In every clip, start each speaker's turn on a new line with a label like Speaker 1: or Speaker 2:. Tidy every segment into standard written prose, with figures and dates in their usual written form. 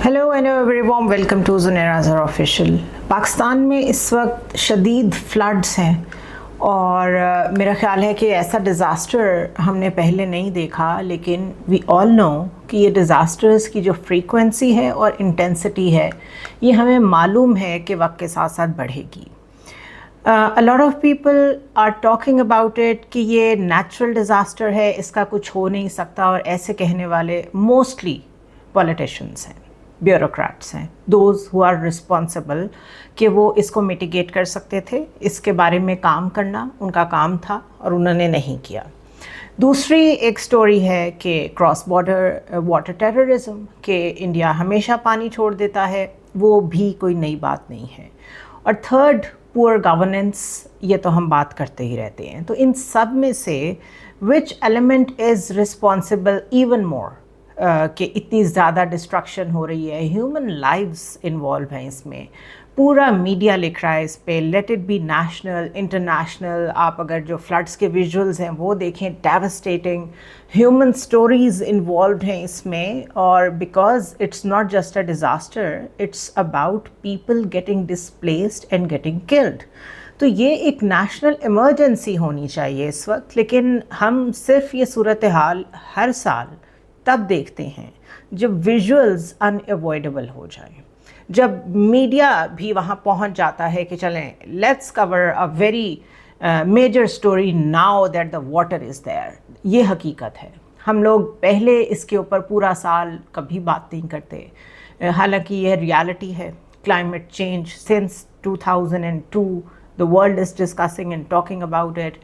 Speaker 1: Hello and very warm welcome to Zunaira Azhar official. Pakistan में इस वक्त शदीद फ्लड्स हैं और मेरा ख़्याल है कि ऐसा डिज़ास्टर हमने पहले नहीं देखा, लेकिन वी ऑल नो कि ये डिज़ास्टर्स की जो फ्रीक्वेंसी है और इंटेंसिटी है ये हमें मालूम है कि वक्त के साथ साथ बढ़ेगी। A lot of people are talking about it कि ये नेचुरल डिज़ास्टर है, इसका कुछ हो नहीं सकता, और ऐसे कहने वाले मोस्टली पॉलिटिशियंस हैं, ब्यूरोक्रेट्स हैं, दोज हु आर रिस्पॉन्सिबल कि वो इसको मिटिगेट कर सकते थे, इसके बारे में काम करना उनका काम था और उन्होंने नहीं किया। दूसरी एक स्टोरी है कि क्रॉस बॉर्डर वाटर टेररिज्म, कि इंडिया हमेशा पानी छोड़ देता है, वो भी कोई नई बात नहीं है। और थर्ड, पुअर गवर्नेंस, ये तो हम बात करते ही रहते हैं। तो इन सब में से which element is responsible even more कि इतनी ज़्यादा डिस्ट्रक्शन हो रही है, ह्यूमन लाइव्स इन्वॉल्व हैं इसमें, पूरा मीडिया लिख रहा है इस पे, let it be national international. आप अगर जो फ्लड्स के विजुअल्स हैं वो देखें, डेवस्टेटिंग ह्यूमन स्टोरीज इन्वॉल्व हैं इसमें। और because it's not just a disaster, it's about people getting displaced and getting killed. तो ये एक नेशनल इमरजेंसी होनी चाहिए इस वक्त, लेकिन हम सिर्फ ये सूरत हाल हर साल तब देखते हैं जब विजुअल्स अनअवॉइडेबल हो जाएं, जब मीडिया भी वहाँ पहुँच जाता है कि चलें let's cover a very major story now that the water is there. ये हकीकत है, हम लोग पहले इसके ऊपर पूरा साल कभी बात नहीं करते, हालांकि यह रियलिटी है। Climate change since 2002 the world is discussing and talking about it.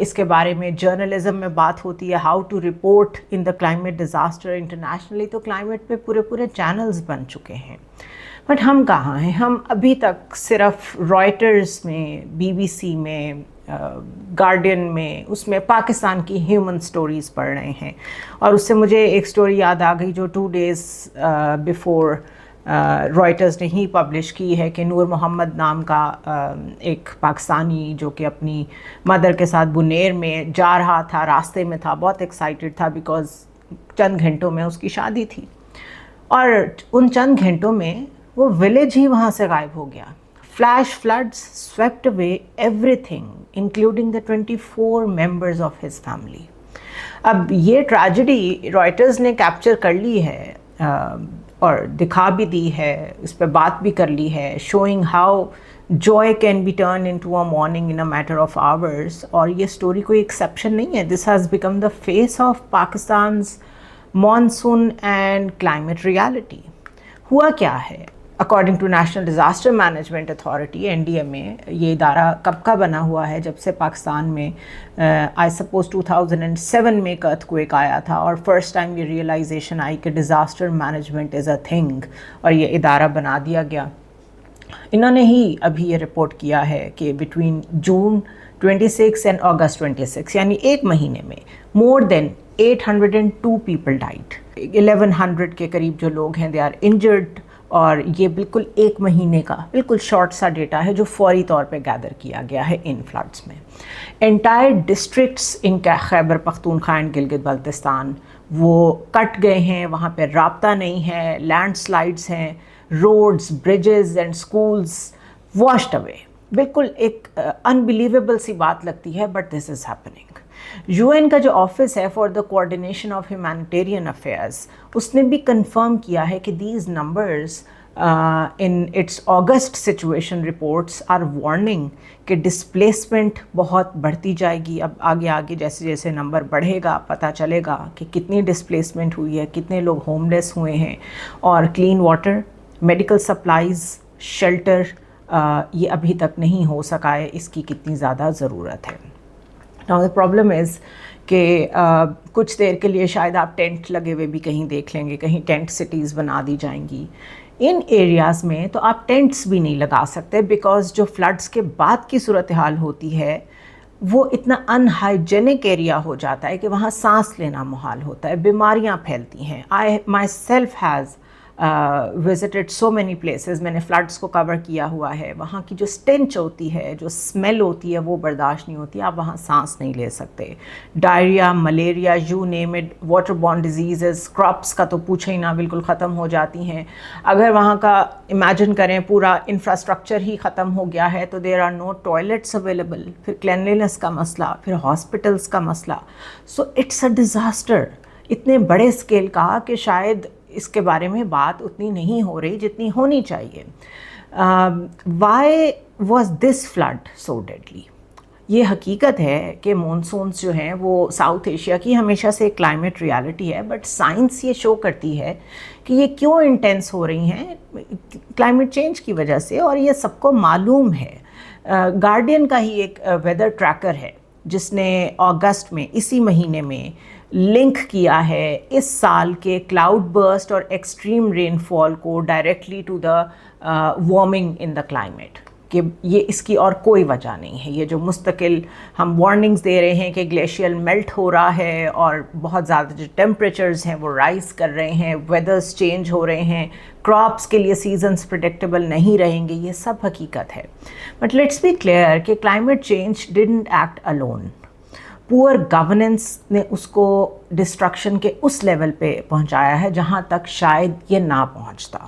Speaker 1: इसके बारे में जर्नलिज्म में बात होती है, how to report in the climate disaster internationally. तो क्लाइमेट पे पूरे पूरे चैनल्स बन चुके हैं, बट हम कहाँ हैं? हम अभी तक सिर्फ रॉयटर्स में, BBC में, गार्डियन में, उसमें पाकिस्तान की ह्यूमन स्टोरीज़ पढ़ रहे हैं। और उससे मुझे एक स्टोरी याद आ गई जो 2 days बिफोर रॉयटर्स ने ही पब्लिश की है कि नूर मोहम्मद नाम का एक पाकिस्तानी जो कि अपनी मदर के साथ बुनेर में जा रहा था, रास्ते में था, बहुत एक्साइटेड था बिकॉज़ चंद घंटों में उसकी शादी थी, और उन चंद घंटों में वो विलेज ही वहाँ से गायब हो गया। Flash floods swept away everything including the 24 members of his family. अब ये ट्रेजेडी रॉयटर्स ने कैप्चर कर ली है और दिखा भी दी है, इस पर बात भी कर ली है, showing how joy can be turn into a mourning in a matter of hours. और ये स्टोरी कोई एक्सेप्शन नहीं है, this has become the face of Pakistan's monsoon and climate reality. हुआ क्या है? According to national disaster management authority NDMA, ये इदारा कब का बना हुआ है? जब से पाकिस्तान में आई सपोज 2007 में एक अर्थक्वेक आया था और फर्स्ट टाइम ये रियलाइजेशन आई कि disaster management is a thing, और ये इदारा बना दिया गया। इन्होंने ही अभी ये रिपोर्ट किया है कि बिटवीन जून 26 एंड अगस्त 26, यानी एक महीने में, मोर देन 802 पीपल डाइड। 1100 के करीब जो लोग हैं दे आर इंजर्ड। और ये बिल्कुल एक महीने का बिल्कुल शॉर्ट सा डेटा है जो फौरी तौर पे गैदर किया गया है इन फ्लड्स में। Entire districts in Khyber Pakhtunkhwa and Gilgit Baltistan वो कट गए हैं, वहाँ पे राब्ता नहीं है, लैंडस्लाइड्स हैं, roads, bridges and schools washed away. बिल्कुल एक अनबिलीवेबल सी बात लगती है, but this is happening. UN का जो ऑफिस है for the coordination of humanitarian affairs, उसने भी कंफर्म किया है कि these numbers in its August situation reports are warning कि डिस्प्लेसमेंट बहुत बढ़ती जाएगी। अब आगे आगे जैसे जैसे नंबर बढ़ेगा पता चलेगा कि कितनी डिस्प्लेसमेंट हुई है, कितने लोग होमलेस हुए हैं। और clean water, medical supplies, shelter ये अभी तक नहीं हो सका है, इसकी कितनी ज़्यादा ज़रूरत है। Now the problem is कि कुछ देर के लिए शायद आप टेंट लगे हुए भी कहीं देख लेंगे, कहीं टेंट सिटीज़ बना दी जाएंगी। इन एरियाज़ में तो आप टेंट्स भी नहीं लगा सकते, बिकॉज़ जो फ्लड्स के बाद की सूरत हाल होती है वो इतना अनहाइजेनिक एरिया हो जाता है कि वहाँ सांस लेना मुहाल होता है, बीमारियाँ फैलती हैं। I myself has visited so many places, میں نے فلڈس کو کور کیا ہوا ہے. وہاں کی جو اسٹینچ ہوتی ہے, جو اسمیل ہوتی ہے, وہ برداشت نہیں ہوتی. آپ وہاں سانس نہیں لے سکتے. Diarrhoea, malaria, you name it, water born diseases, crops کا تو پوچھے ہی نہ, بالکل ختم ہو جاتی ہیں. اگر وہاں کا امیجن کریں پورا انفراسٹرکچر ہی ختم ہو گیا ہے تو there are no toilets available, پھر کلینلینس کا مسئلہ, پھر ہاسپٹلس کا مسئلہ. سو اٹس اے ڈیزاسٹر اتنے بڑے اسکیل کا کہ شاید اس کے بارے میں بات اتنی نہیں ہو رہی جتنی ہونی چاہیے. Why was this flood so deadly? یہ حقیقت ہے کہ مونسونس جو ہیں وہ ساؤتھ ایشیا کی ہمیشہ سے کلائمیٹ ریالٹی ہے, بٹ سائنس یہ شو کرتی ہے کہ یہ کیوں انٹینس ہو رہی ہیں کلائمیٹ چینج کی وجہ سے, اور یہ سب کو معلوم ہے. گارڈین کا ہی ایک ویدر ٹریکر ہے جس نے اگست میں, اسی مہینے میں لنک کیا ہے اس سال کے کلاؤڈ برسٹ اور ایکسٹریم رین فال کو directly to the warming in the climate, کہ یہ اس کی اور کوئی وجہ نہیں ہے. یہ جو مستقل ہم وارننگز دے رہے ہیں کہ گلیشیل میلٹ ہو رہا ہے اور بہت زیادہ جو ٹیمپریچرز ہیں وہ رائز کر رہے ہیں, ویدرز چینج ہو رہے ہیں, کراپس کے لیے سیزنز پریڈکٹیبل نہیں رہیں گے, یہ سب حقیقت ہے. بٹ لیٹس بی کلیئر کہ climate change didn't act alone. پور گورننس نے اس کو ڈسٹرکشن کے اس لیول پہ پہنچایا ہے جہاں تک شاید یہ نہ پہنچتا.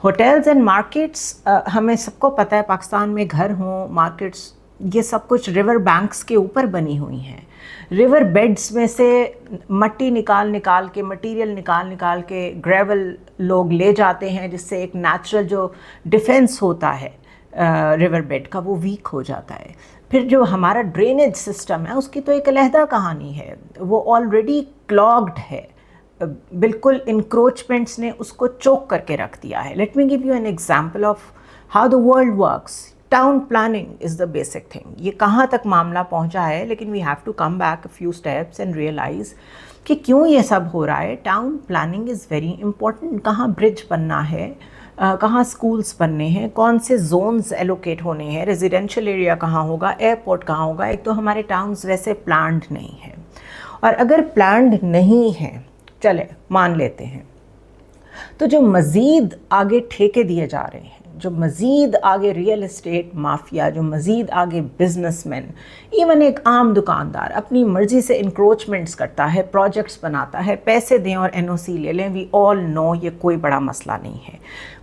Speaker 1: ہوٹلز اینڈ مارکیٹس, ہمیں سب کو پتہ ہے پاکستان میں گھر ہوں, مارکیٹس, یہ سب کچھ ریور بینکس کے اوپر بنی ہوئی ہیں. ریور بیڈس میں سے مٹی نکال کے, مٹیریل نکال کے گریول لوگ لے جاتے ہیں, جس سے ایک نیچرل جو ڈیفنس ہوتا ہے ریور بیڈ کا وہ ویک ہو جاتا ہے. پھر جو ہمارا ڈرینیج سسٹم ہے اس کی تو ایک علیحدہ کہانی ہے, وہ آلریڈی کلاگڈ ہے, بالکل انکروچمنٹس نے اس کو چوک کر کے رکھ دیا ہے. Let me give you an example of how the world works. Town planning is the basic thing. یہ کہاں تک معاملہ پہنچا ہے, لیکن we have to come back a few steps and realise کہ کیوں یہ سب ہو رہا ہے. Town planning is very important. کہاں برج بننا ہے, کہاں سکولز بننے ہیں, کون سے زونز ایلوکیٹ ہونے ہیں, ریزیڈینشیل ایریا کہاں ہوگا, ایئرپورٹ کہاں ہوگا. ایک تو ہمارے ٹاؤنز ویسے پلانڈ نہیں ہیں, اور اگر پلانڈ نہیں ہیں, چلے مان لیتے ہیں, تو جو مزید آگے ٹھیکے دیے جا رہے ہیں, جو مزید آگے ریئل اسٹیٹ مافیا, جو مزید آگے بزنس مین, ایون ایک عام دکاندار اپنی مرضی سے انکروچمنٹس کرتا ہے, پروجیکٹس بناتا ہے, پیسے دیں اور این او سی لے لیں, وی آل نو یہ کوئی بڑا مسئلہ نہیں ہے.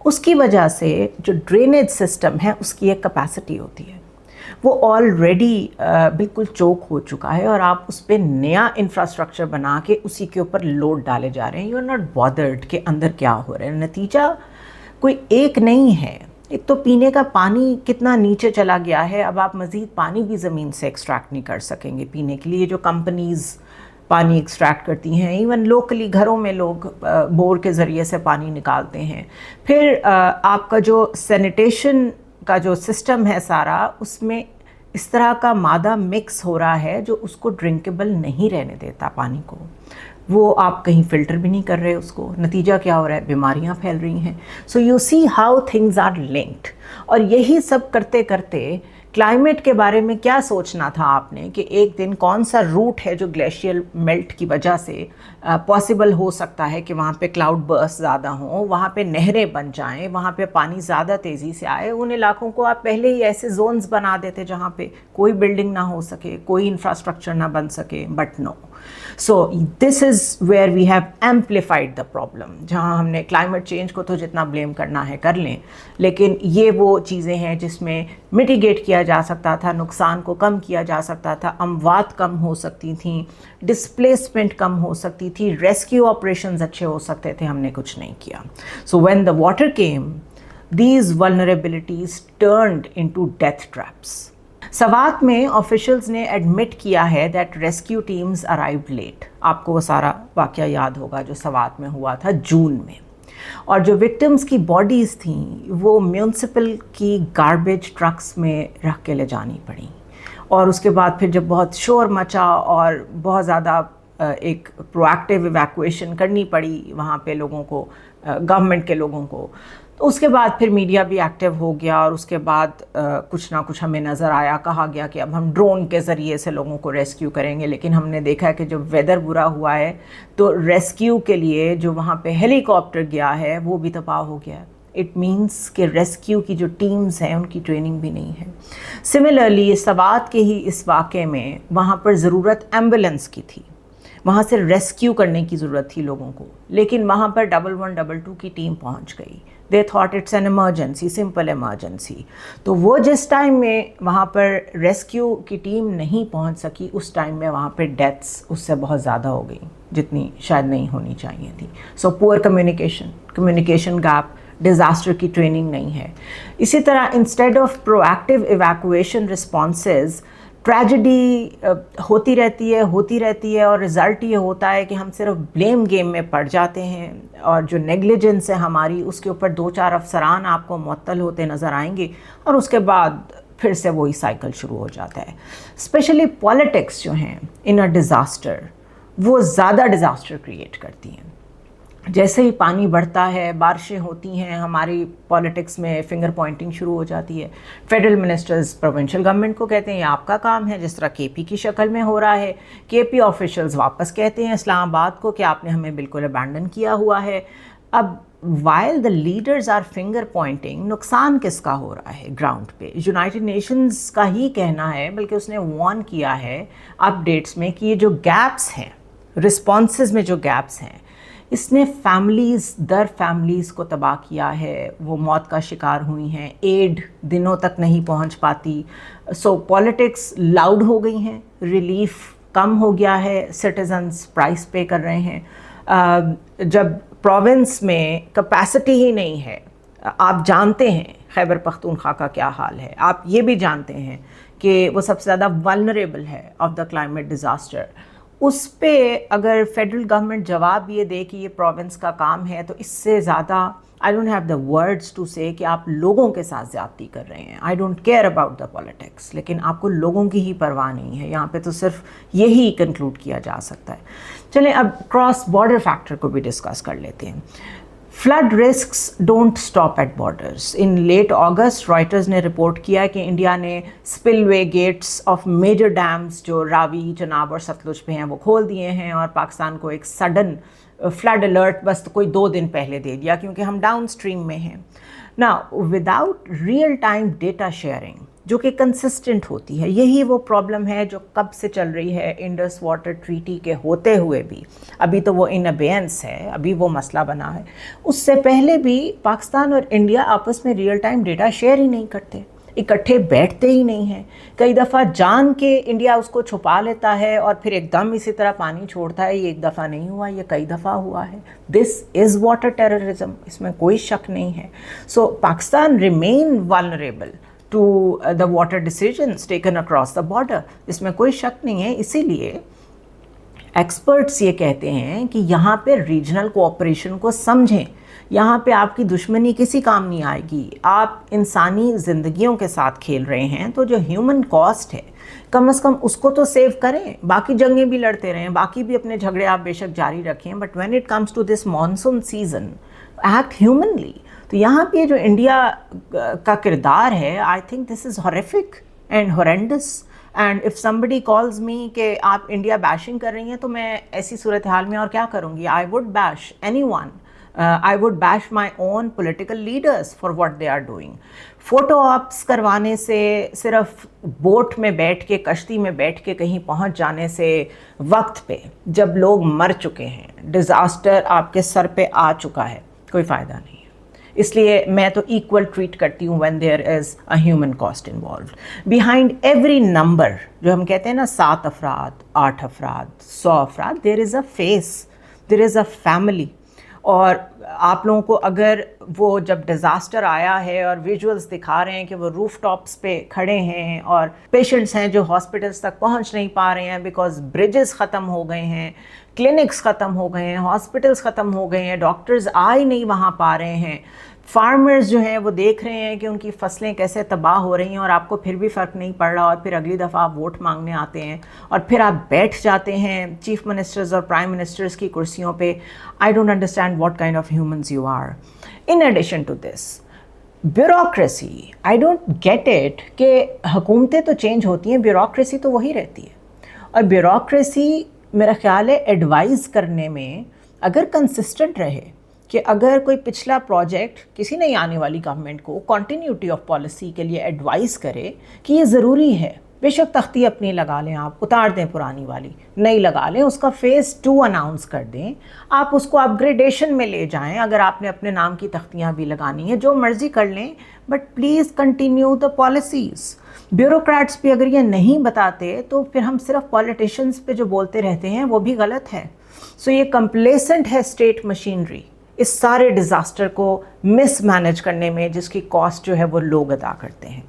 Speaker 1: اس کی وجہ سے جو ڈرینیج سسٹم ہے اس کی ایک کیپیسٹی ہوتی ہے, وہ آلریڈی بالکل چوک ہو چکا ہے, اور آپ اس پہ نیا انفراسٹرکچر بنا کے اسی کے اوپر لوڈ ڈالے جا رہے ہیں. یو آر ناٹ بادرڈ کہ اندر کیا ہو رہا ہے. نتیجہ کوئی ایک نہیں ہے. ایک تو پینے کا پانی کتنا نیچے چلا گیا ہے, اب آپ مزید پانی بھی زمین سے ایکسٹریکٹ نہیں کر سکیں گے پینے کے لیے. جو کمپنیز پانی ایکسٹریکٹ کرتی ہیں, ایون لوکلی گھروں میں لوگ بور کے ذریعے سے پانی نکالتے ہیں. پھر آپ کا جو سینیٹیشن کا جو سسٹم ہے سارا, اس میں اس طرح کا مادہ مکس ہو رہا ہے جو اس کو ڈرنکیبل نہیں رہنے دیتا پانی کو. وہ آپ کہیں فلٹر بھی نہیں کر رہے اس کو. نتیجہ کیا ہو رہا ہے, بیماریاں پھیل رہی ہیں. So you see how things are linked. اور یہی سب کرتے کرتے کلائمیٹ کے بارے میں کیا سوچنا تھا آپ نے کہ ایک دن کون سا روٹ ہے جو گلیشیل میلٹ کی وجہ سے پاسبل ہو سکتا ہے کہ وہاں پہ کلاؤڈ برس زیادہ ہوں, وہاں پہ نہریں بن جائیں, وہاں پہ پانی زیادہ تیزی سے آئے. ان علاقوں کو آپ پہلے ہی ایسے زونز بنا دیتے جہاں پہ کوئی بلڈنگ نہ ہو سکے, کوئی انفراسٹرکچر نہ بن سکے. But no. So this is where we have amplified the problem. جہاں ہم نے کلائمیٹ چینج کو تو جتنا بلیم کرنا ہے کر لیں, لیکن یہ وہ چیزیں ہیں جس میں میٹیگیٹ کیا جا سکتا تھا, نقصان کو کم کیا جا سکتا تھا, اموات کم ہو سکتی تھیں, ڈسپلیسمنٹ کم ہو سکتی تھی, ریسکیو آپریشنز اچھے ہو سکتے تھے. ہم نے کچھ نہیں کیا. So when the water came, these vulnerabilities turned into death traps. Swat میں آفیشلز نے ایڈمٹ کیا ہے that rescue teams arrived late. آپ کو وہ سارا واقعہ یاد ہوگا جو سوات میں ہوا تھا جون میں. اور جو وکٹمز کی باڈیز تھیں وہ میونسپل کی گاربیج ٹرکس میں رکھ کے لے جانی پڑیں. اور اس کے بعد پھر جب بہت شور مچا اور بہت زیادہ ایک پرو ایکٹیو ایویکویشن کرنی پڑی, وہاں پہ لوگوں کو गवर्नमेंट के लोगों को। तो उसके बाद फिर मीडिया भी एक्टिव हो गया और उसके बाद कुछ ना कुछ हमें नज़र आया, कहा गया कि अब हम ड्रोन के ज़रिए से लोगों को रेस्क्यू करेंगे, लेकिन हमने देखा कि जब वेदर बुरा हुआ है तो रेस्क्यू के लिए जो वहाँ पे हेलीकॉप्टर गया है वो भी तबाह हो गया है। इट मीन्स कि रेस्क्यू की जो टीम्स हैं उनकी ट्रेनिंग भी नहीं है। सिमिलरली सवात के ही इस वाक़े में वहाँ पर ज़रूरत एम्बुलेंस की थी, वहाँ से रेस्क्यू करने की ज़रूरत थी लोगों को, लेकिन वहाँ पर 1112 की टीम पहुँच गई। They thought it's an emergency, simple emergency. तो वो जिस टाइम में वहाँ पर रेस्क्यू की टीम नहीं पहुँच सकी, उस टाइम में वहाँ पर डेथ्स उससे बहुत ज़्यादा हो गई जितनी शायद नहीं होनी चाहिए थी। So poor communication gap, disaster की ट्रेनिंग नहीं है। इसी तरह instead of proactive evacuation responses, tragedy होती रहती है और रिज़ल्ट ये होता है कि हम सिर्फ ब्लेम गेम में पड़ जाते हैं और जो नेग्लिजेंस है हमारी उसके ऊपर 2-4 अफसरान आपको मुअत्तल होते नज़र आएंगे और उसके बाद फिर से वही साइकिल शुरू हो जाता है। स्पेशली पॉलिटिक्स जो हैं इन अ डिज़ास्टर, वो ज़्यादा डिज़ास्टर क्रिएट करती हैं। जैसे ही पानी बढ़ता है, बारिशें होती हैं, हमारी पॉलिटिक्स में फिंगर पॉइंटिंग शुरू हो जाती है। फेडरल मिनिस्टर्स प्रोविंशियल गवर्नमेंट को कहते हैं ये आपका काम है, जिस तरह केपी की शक्ल में हो रहा है। केपी ऑफिशियल्स वापस कहते हैं इस्लामाबाद को कि आपने हमें बिल्कुल अबैंडन किया हुआ है। अब while the leaders are finger pointing, नुकसान किसका हो रहा है ग्राउंड पे? यूनाइटेड नेशंस का ही कहना है, बल्कि उसने वार्न किया है अपडेट्स में कि ये जो गैप्स हैं, रिस्पॉन्सेज में जो गैप्स हैं, इसने फैमिलीज़ को तबाह किया है। वो मौत का शिकार हुई हैं, एड दिनों तक नहीं पहुंच पाती। सो पॉलिटिक्स लाउड हो गई हैं, रिलीफ कम हो गया है, सिटीजन्स प्राइस पे कर रहे हैं। जब प्रोविंस में कैपेसिटी ही नहीं है, आप जानते हैं खैबर पख्तूनख्वा का क्या हाल है, आप ये भी जानते हैं कि वो सबसे ज़्यादा वल्नरेबल है ऑफ द क्लाइमेट डिज़ास्टर। उस पे अगर फेडरल गवर्नमेंट जवाब ये दे कि ये प्रोविंस का काम है, तो इससे ज़्यादा I don't have the words to say कि आप लोगों के साथ ज़्यादती कर रहे हैं। I don't care about the politics, लेकिन आपको लोगों की ही परवाह नहीं है। यहाँ पे तो सिर्फ यही कंक्लूड किया जा सकता है। चलें अब क्रॉस बॉर्डर फैक्टर को भी डिस्कस कर लेते हैं। Flood risks don't stop at borders. In late August Reuters ने रिपोर्ट किया कि इंडिया ने spillway gates of major dams जो रावी, चनाब और सतलुज पे हैं वो खोल दिए हैं और पाकिस्तान को एक सडन फ्लड अलर्ट बस कोई 2 दिन पहले दे दिया क्योंकि हम डाउन स्ट्रीम में हैं। Now without real time data sharing जो कि कंसिस्टेंट होती है, यही वो प्रॉब्लम है जो कब से चल रही है इंडस वाटर ट्रीटी के होते हुए भी। अभी तो वो इन अबेयंस है, अभी वो मसला बना है। उससे पहले भी पाकिस्तान और इंडिया आपस में रियल टाइम डेटा शेयर ही नहीं करते, इकट्ठे बैठते ही नहीं हैं। कई दफ़ा जान के इंडिया उसको छुपा लेता है और फिर एकदम इसी तरह पानी छोड़ता है। ये एक दफ़ा नहीं हुआ, ये कई दफ़ा हुआ है। दिस इज़ वाटर टेररिज्म, इसमें कोई शक नहीं है। So Pakistan remain vulnerable to the water decisions taken across the border, इसमें कोई शक नहीं है। इसीलिए एक्सपर्ट्स ये कहते हैं कि यहाँ पे रीजनल कोऑपरेशन को समझें। यहाँ पे आपकी दुश्मनी किसी काम नहीं आएगी। आप इंसानी ज़िंदगियों के साथ खेल रहे हैं, तो जो ह्यूमन कॉस्ट है कम से कम उसको तो सेव करें। बाकी जंगें भी लड़ते रहें, बाकी भी अपने झगड़े आप बेशक जारी रखें, but when it comes to this monsoon season act humanely. तो यहाँ पे जो इंडिया का किरदार है, I think this is horrific and horrendous. And if somebody calls me कि आप इंडिया बैशिंग कर रही हैं, तो मैं ऐसी सूरत हाल में और क्या करूँगी? I would bash anyone. I would bash my own political leaders for what they are doing. Photo ops करवाने से, सिर्फ बोट में बैठ के, कश्ती में बैठ के कहीं पहुंच जाने से, वक्त पे जब लोग मर चुके हैं, डिज़ास्टर आपके सर पे आ चुका है, कोई फ़ायदा नहीं है। इसलिए मैं तो इक्वल ट्रीट करती हूँ when there is a human cost involve. Behind every number, जो हम कहते हैं ना 7 अफराद, 8 अफराद, 100 अफराद, there is a face, there is a family. और आप लोगों को अगर वो जब डिज़ास्टर आया है और विजुअल्स दिखा रहे हैं कि वो रूफ टॉप्स पे खड़े हैं और पेशेंट्स हैं जो हॉस्पिटल्स तक पहुंच नहीं पा रहे हैं बिकॉज़ ब्रिजेस ख़त्म हो गए हैं, क्लिनिक्स ख़त्म हो गए हैं, हॉस्पिटल्स ख़त्म हो गए हैं, डॉक्टर्स आ ही नहीं वहाँ पा रहे हैं, फार्मर्स जो हैं वो देख रहे हैं कि उनकी फसलें कैसे तबाह हो रही हैं और आपको फिर भी फ़र्क नहीं पड़ रहा, और फिर अगली दफ़ा आप वोट मांगने आते हैं और फिर आप बैठ जाते हैं चीफ मिनिस्टर्स और प्राइम मिनिस्टर्स की कुर्सियों पे. I don't understand what kind of humans you are. In addition to this, bureaucracy, I don't get it कि हुकूमतें तो चेंज होती हैं, ब्यूरोक्रेसी तो वही रहती है. और ब्यूरोक्रेसी मेरा ख्याल है एडवाइज़ करने में अगर कंसिस्टेंट रहे कि अगर कोई पिछला प्रोजेक्ट किसी नई आने वाली गवर्नमेंट को कॉन्टीन्यूटी ऑफ पॉलिसी के लिए एडवाइस करे कि ये ज़रूरी है, बेशक तख्ती अपनी लगा लें, आप उतार दें पुरानी वाली, नई लगा लें, उसका फ़ेज़ 2 अनाउंस कर दें, आप उसको अपग्रेडेशन में ले जाएं. अगर आपने अपने नाम की तख्तियाँ भी लगानी हैं, जो मर्ज़ी कर लें, but please continue the policies. Bureaucrats भी अगर ये नहीं बताते तो फिर हम सिर्फ पॉलिटिशियंस पे जो बोलते रहते हैं वो भी गलत है. सो ये कंप्लेसेंट है स्टेट मशीनरी इस सारे डिज़ास्टर को मिसमैनेज करने में, जिसकी कॉस्ट जो है वो लोग अदा करते हैं.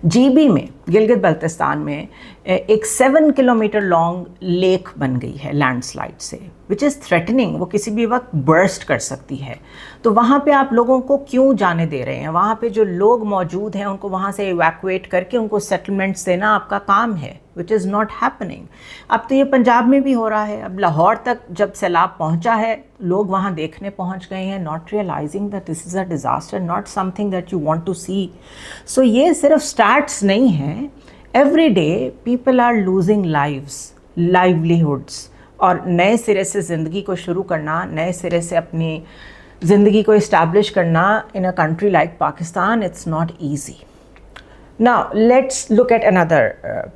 Speaker 1: जीबी में, गिलगित बल्तिस्तान में एक 7 किलोमीटर लॉन्ग लेक बन गई है लैंडस्लाइड से, विच इज़ थ्रेटनिंग. वो किसी भी वक्त बर्स्ट कर सकती है. तो वहाँ पे आप लोगों को क्यों जाने दे रहे हैं? वहाँ पे जो लोग मौजूद हैं उनको वहाँ से इवैक्यूएट करके उनको सेटलमेंट्स देना आपका काम है, विच इज़ नॉट हैपनिंग. अब तो ये पंजाब में भी हो रहा है. अब लाहौर तक जब सैलाब पहुँचा है, लोग वहाँ देखने पहुँच गए हैं, not realizing that this is a disaster, not something that you want to see. So ये सिर्फ स्टैट्स नहीं हैं. Every day people are losing lives, livelihoods. और नए सिरे से ज़िंदगी को शुरू करना, नए सिरे से अपनी ज़िंदगी को इस्टेब्लिश करना in a country like Pakistan, it's not easy. Now let's look at another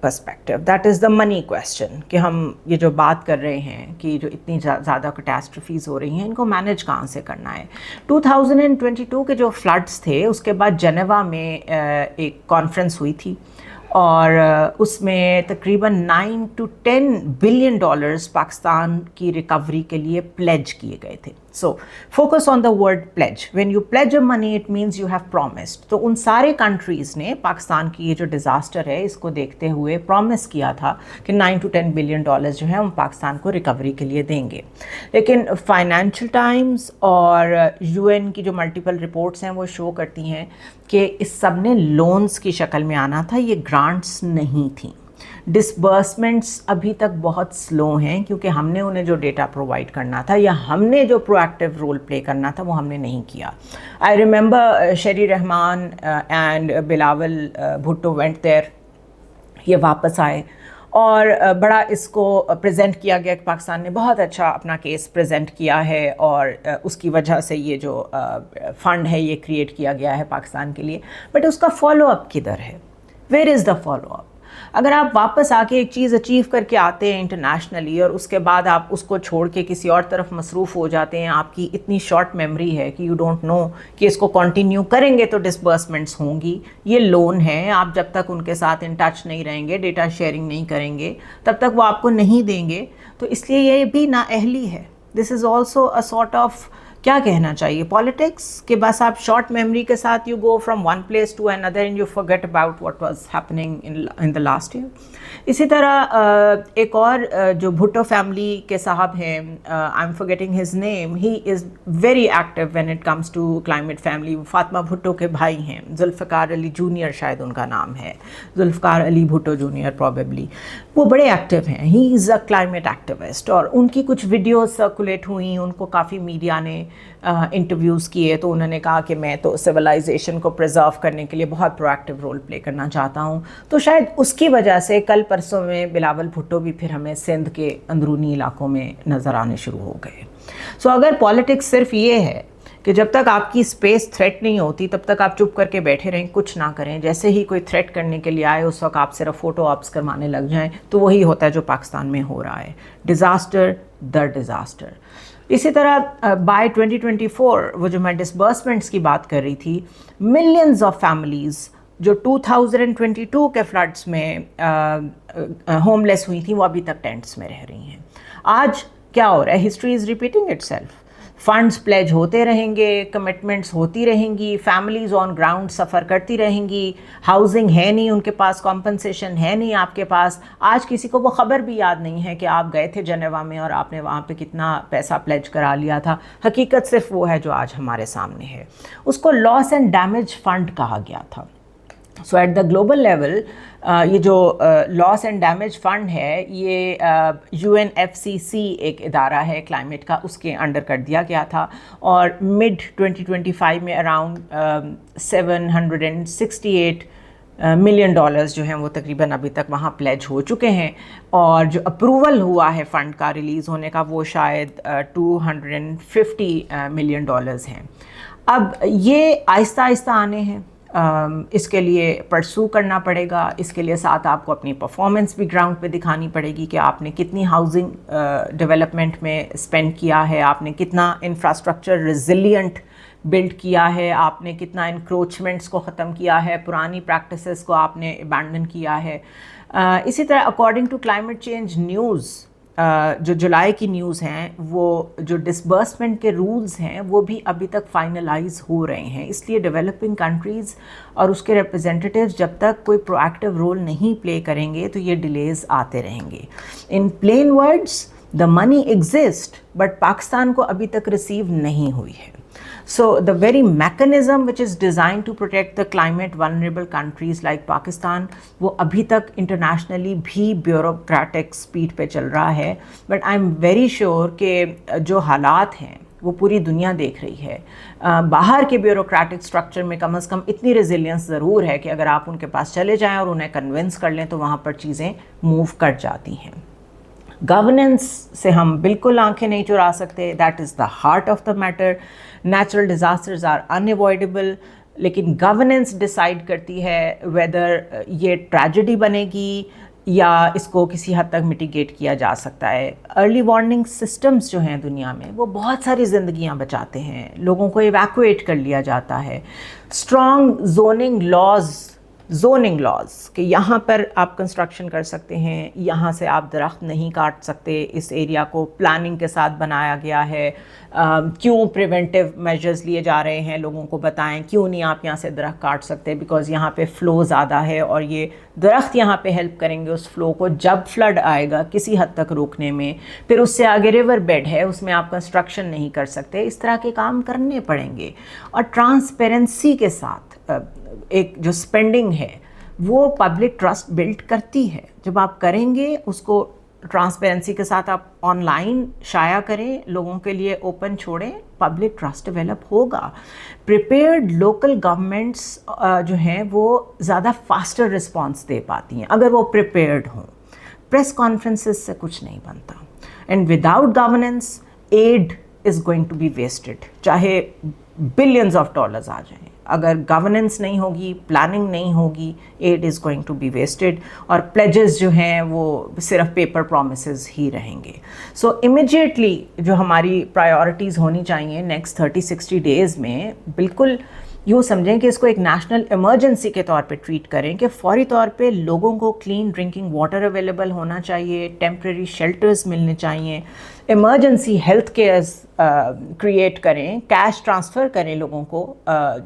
Speaker 1: perspective, that is the money question. कि हम ये जो बात कर रहे हैं कि जो इतनी ज़्यादा कैटास्ट्रफीज़ हो रही हैं, इनको मैनेज कहाँ से करना है. 2022 के जो फ्लड्स थे, उसके बाद जेनेवा में एक कॉन्फ्रेंस हुई थी और उसमें तकरीबन 9 to 10 बिलियन डॉलर्स पाकिस्तान की रिकवरी के लिए प्लेज किए गए थे. So focus on the word pledge. When you pledge a money it means you have promised. तो उन सारे कंट्रीज़ ने पाकिस्तान की ये जो डिज़ास्टर है इसको देखते हुए प्रॉमिस किया था कि 9 to 10 बिलियन डॉलर्स जो है हम पाकिस्तान को रिकवरी के लिए देंगे. लेकिन फाइनेंशियल टाइम्स और UN की जो मल्टीपल रिपोर्ट्स हैं वो शो करती हैं कि इस सब ने लोन्स की शक्ल में आना था, ये ग्रांट्स नहीं थी. डिसबर्समेंट्स अभी तक बहुत स्लो हैं क्योंकि हमने उन्हें जो डेटा प्रोवाइड करना था या हमने जो प्रोएक्टिव रोल प्ले करना था वो हमने नहीं किया. I remember Sherry Rehman and Bilawal Bhutto went there. ये वापस आए और बड़ा इसको प्रेजेंट किया गया कि पाकिस्तान ने बहुत अच्छा अपना केस प्रेजेंट किया है और उसकी वजह से ये जो फ़ंड है ये क्रिएट किया गया है पाकिस्तान के लिए. बट उसका फॉलो अप किधर है? Where is the follow up? अगर आप वापस आके एक चीज़ अचीव करके आते हैं इंटरनेशनली और उसके बाद आप उसको छोड़ के किसी और तरफ मसरूफ़ हो जाते हैं, आपकी इतनी शॉर्ट मेमोरी है कि यू डोंट नो कि इसको कंटिन्यू करेंगे तो डिसबर्समेंट्स होंगी. ये लोन है, आप जब तक उनके साथ इन टच नहीं रहेंगे, डेटा शेयरिंग नहीं करेंगे, तब तक वो आपको नहीं देंगे. तो इसलिए ये भी नाअहली है. This is also a sort of, क्या कहना चाहिए, पॉलिटिक्स के बस आप शॉर्ट मेमोरी के साथ you go from one place to another and you forget about what was happening in the last year. इसी तरह एक और जो भुट्टो फैमिली के साहब हैं, I am forgetting his name, he is very active when it comes to climate family. Fatima Bhutto के भाई हैं, जुल्फ़िकार अली जूनियर शायद उनका नाम है, जुल्फ़िकार अली भुट्टो जूनियर प्रॉबेबली. वो बड़े एक्टिव हैं, he is a climate activist. और उनकी कुछ वीडियोज़ सर्कुलेट हुई, उनको काफ़ी मीडिया ने इंटरव्यूज़ किए तो उन्होंने कहा कि मैं तो सिविलाइजेशन को प्रिजर्व करने के लिए बहुत प्रोएक्टिव रोल प्ले करना चाहता हूँ. तो शायद उसकी वजह से कल परसों में बिलावल भुट्टो भी फिर हमें सिंध के अंदरूनी इलाकों में नज़र आने शुरू हो गए. सो अगर पॉलिटिक्स सिर्फ ये है कि जब तक आपकी स्पेस थ्रेट नहीं होती तब तक आप चुप करके बैठे रहें, कुछ ना करें, जैसे ही कोई थ्रेट करने के लिए आए उस वक्त आप सिर्फ फ़ोटो ऑप्स करवाने लग जाएं, तो वही होता है जो पाकिस्तान में हो रहा है. Disaster the disaster. इसी तरह बाय 2024 वो जो मैं डिसबर्समेंट्स की बात कर रही थी, मिलियंस ऑफ फैमिलीज़ जो 2022 के फ्लड्स में होमलेस हुई थी वो अभी तक टेंट्स में रह रही हैं. आज क्या हो रहा है? History is repeating itself. Funds pledge ہوتے رہیں گے, کمٹمنٹس ہوتی رہیں گی, فیملیز آن گراؤنڈ سفر کرتی رہیں گی, ہاؤسنگ ہے نہیں ان کے پاس, کمپنسیشن ہے نہیں آپ کے پاس. آج کسی کو وہ خبر بھی یاد نہیں ہے کہ آپ گئے تھے جنیوا میں اور آپ نے وہاں پہ کتنا پیسہ پلیج کرا لیا تھا. حقیقت صرف وہ ہے جو آج ہمارے سامنے ہے. اس کو لاس اینڈ ڈیمیج فنڈ کہا گیا تھا. So at the global level یہ جو لاس اینڈ ڈیمیج فنڈ ہے یہ UNFCCC ایک ادارہ ہے کلائمیٹ کا, اس کے انڈر کر دیا گیا تھا, اور مڈ 2025 میں اراؤنڈ $768 ملین جو ہیں وہ تقریباً ابھی تک وہاں پلیج ہو چکے ہیں, اور جو اپروول ہوا ہے فنڈ کا ریلیز ہونے کا وہ شاید $250 ملین ہیں. اب یہ آہستہ آہستہ آنے ہیں, اس کے لیے پرسو کرنا پڑے گا, اس کے لیے ساتھ آپ کو اپنی پرفارمنس بھی گراؤنڈ پہ دکھانی پڑے گی کہ آپ نے کتنی ہاؤسنگ ڈیولپمنٹ میں اسپینڈ کیا ہے, آپ نے کتنا انفراسٹرکچر ریزیلینٹ بلڈ کیا ہے, آپ نے کتنا انکروچمنٹس کو ختم کیا ہے, پرانی پریکٹسز کو آپ نے ابینڈن کیا ہے. اسی طرح according to climate change news, جو جولائی کی نیوز ہیں, وہ جو ڈسبرسمنٹ کے رولز ہیں وہ بھی ابھی تک فائنلائز ہو رہے ہیں. اس لیے ڈیولپنگ کنٹریز اور اس کے ریپرزینٹیوز جب تک کوئی پرو ایکٹیو رول نہیں پلے کریں گے تو یہ ڈیلیز آتے رہیں گے. In plain words the money exist but Pakistan کو ابھی تک ریسیو نہیں ہوئی ہے. So the very mechanism which is designed to protect the climate vulnerable countries like Pakistan وہ ابھی تک انٹرنیشنلی بھی بیوروکریٹک سپیڈ پہ چل رہا ہے. But I am very sure کہ جو حالات ہیں وہ پوری دنیا دیکھ رہی ہے. باہر کے بیوروکریٹک سٹرکچر میں کم از کم اتنی ریزیلینس ضرور ہے کہ اگر آپ ان کے پاس چلے جائیں اور انہیں کنونس کر لیں تو وہاں پر چیزیں موو کر جاتی ہیں. گورننس سے ہم بالکل آنکھیں نہیں چرا سکتے, that is the heart of the matter. Natural disasters are unavoidable, لیکن گورننس ڈیسائیڈ کرتی ہے ویدر یہ ٹریجڈی بنے گی یا اس کو کسی حد تک میٹیگیٹ کیا جا سکتا ہے. ارلی وارننگ سسٹمز جو ہیں دنیا میں وہ بہت ساری زندگیاں بچاتے ہیں, لوگوں کو ایویکویٹ کر لیا جاتا ہے. اسٹرانگ زوننگ لاز کہ یہاں پر آپ کنسٹرکشن کر سکتے ہیں, یہاں سے آپ درخت نہیں کاٹ سکتے, اس ایریا کو پلاننگ کے ساتھ بنایا گیا ہے. کیوں پریونٹیو میجرز لیے جا رہے ہیں, لوگوں کو بتائیں کیوں نہیں آپ یہاں سے درخت کاٹ سکتے, بیکاز یہاں پہ فلو زیادہ ہے اور یہ درخت یہاں پہ ہیلپ کریں گے اس فلو کو جب فلڈ آئے گا کسی حد تک روکنے میں. پھر اس سے آگے ریور بیڈ ہے, اس میں آپ کنسٹرکشن نہیں کر سکتے. اس طرح کے کام کرنے پڑیں گے, اور ٹرانسپیرنسی کے ساتھ ایک جو اسپینڈنگ ہے وہ پبلک ٹرسٹ بلڈ کرتی ہے. جب آپ کریں گے اس کو ٹرانسپیرنسی کے ساتھ آپ آن لائن شائع کریں, لوگوں کے لیے اوپن چھوڑیں, پبلک ٹرسٹ ڈیولپ ہوگا. پریپیئرڈ لوکل گورنمنٹس جو ہیں وہ زیادہ فاسٹر رسپانس دے پاتی ہیں اگر وہ پریپیئرڈ ہوں. پریس کانفرنسز سے کچھ نہیں بنتا, and without governance aid is going to be wasted, چاہے بلینز آف ڈالرز آ جائیں. اگر گورننس نہیں ہوگی, پلاننگ نہیں ہوگی, aid is going to be wasted, اور پلیجز جو ہیں وہ صرف پیپر پرومسز ہی رہیں گے. سو امیجیٹلی جو ہماری پرائیورٹیز ہونی چاہیے نیکسٹ 30-60 ڈیز میں, بالکل یوں سمجھیں کہ اس کو ایک نیشنل ایمرجنسی کے طور پہ ٹریٹ کریں کہ فوری طور پہ لوگوں کو کلین ڈرنکنگ واٹر اویلیبل ہونا چاہیے, ٹیمپریری شیلٹرز ملنے چاہیے, ایمرجنسی ہیلتھ کیئرز کریٹ کریں, کیش ٹرانسفر کریں لوگوں کو.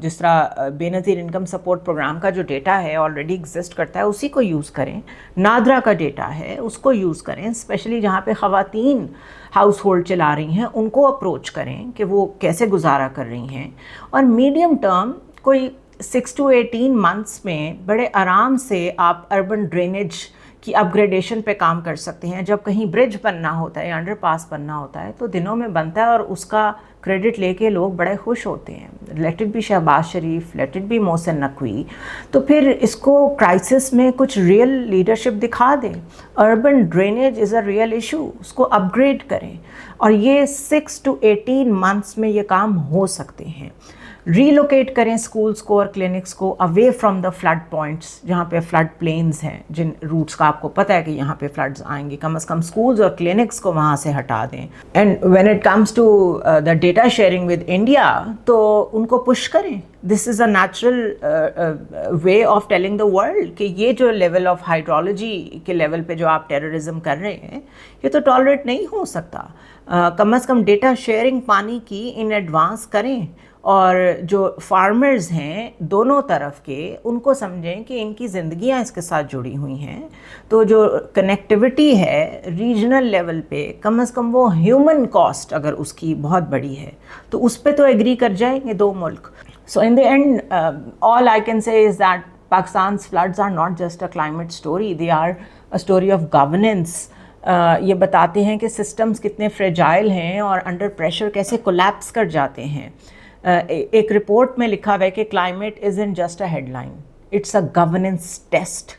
Speaker 1: جس طرح بے نظیر انکم سپورٹ پروگرام کا جو ڈیٹا ہے آلریڈی ایگزسٹ کرتا ہے اسی کو یوز کریں. نادرا کا ڈیٹا ہے اس کو یوز کریں, اسپیشلی جہاں پہ خواتین ہاؤس ہولڈ چلا رہی ہیں ان کو اپروچ کریں کہ وہ کیسے گزارا کر رہی ہیں. اور میڈیم ٹرم کوئی 6 to 18 months میں بڑے آرام سے آپ اربن ڈرینیج کی اپ گریڈیشن پہ کام کر سکتے ہیں. جب کہیں برج بننا ہوتا ہے یا انڈر پاس بننا ہوتا ہے تو دنوں میں بنتا ہے اور اس کا کریڈٹ لے کے لوگ بڑے خوش ہوتے ہیں. Let it be Shehbaz Sharif, let it be Mohsin Naqvi. تو پھر اس کو کرائسس میں کچھ ریئل لیڈرشپ دکھا دیں. Urban drainage is a real issue, اس کو اپ گریڈ کریں, اور یہ 6 to 18 months میں یہ کام ہو سکتے ہیں. रीलोकेट करें स्कूल्स को और क्लिनिक्स को away from the flood points, जहाँ पे फ्लड प्लेन्स हैं, जिन रूट्स का आपको पता है कि यहाँ पे फ्लड्स आएंगे, कम से कम स्कूल्स और क्लिनिक्स को वहाँ से हटा दें. And when it comes to the data sharing with India, तो उनको पुश करें. This is a natural way of telling the world कि ये जो लेवल ऑफ हाइड्रोलॉजी के लेवल पे जो आप टेररिज्म कर रहे हैं, ये तो टॉलरेट नहीं हो सकता. कम से कम डेटा शेयरिंग पानी की इन एडवांस करें, और जो फार्मर्स हैं दोनों तरफ के, उनको समझें कि इनकी ज़िंदगियां इसके साथ जुड़ी हुई हैं. तो जो कनेक्टिविटी है रीजनल लेवल पे, कम से कम वो ह्यूमन कॉस्ट अगर उसकी बहुत बड़ी है तो उस पे तो एग्री कर जाएंगे दो मुल्क. So in the end all I can say is that Pakistan's floods are not just a climate story, they are a story of governance. ये बताते हैं कि सिस्टम्स कितने फ्रेजाइल हैं और अंडर प्रेशर कैसे कोलैप्स कर जाते हैं. एक रिपोर्ट में लिखा हुआ है कि climate isn't just a headline, it's a governance test.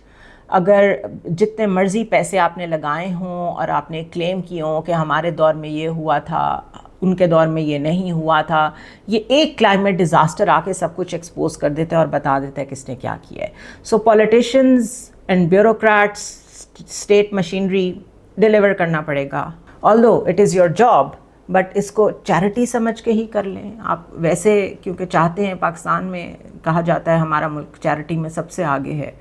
Speaker 1: अगर जितने मर्ज़ी पैसे आपने लगाए हों और आपने क्लेम किए हों कि हमारे दौर में ये हुआ था, उनके दौर में ये नहीं हुआ था, ये एक क्लाइमेट डिज़ास्टर आके सब कुछ एक्सपोज कर देता है और बता देता है किसने क्या किया है. So politicians and bureaucrats, state machinery deliver करना पड़ेगा. Although it is your job, but इसको चैरिटी समझ के ही कर लें आप. वैसे क्योंकि चाहते हैं, पाकिस्तान में कहा जाता है हमारा मुल्क चैरिटी में सबसे आगे है,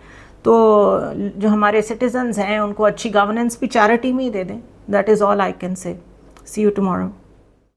Speaker 1: तो जो हमारे सिटीजन्स हैं उनको अच्छी गवर्नेंस भी चैरिटी में ही दे दें. That is all I can say. See you tomorrow.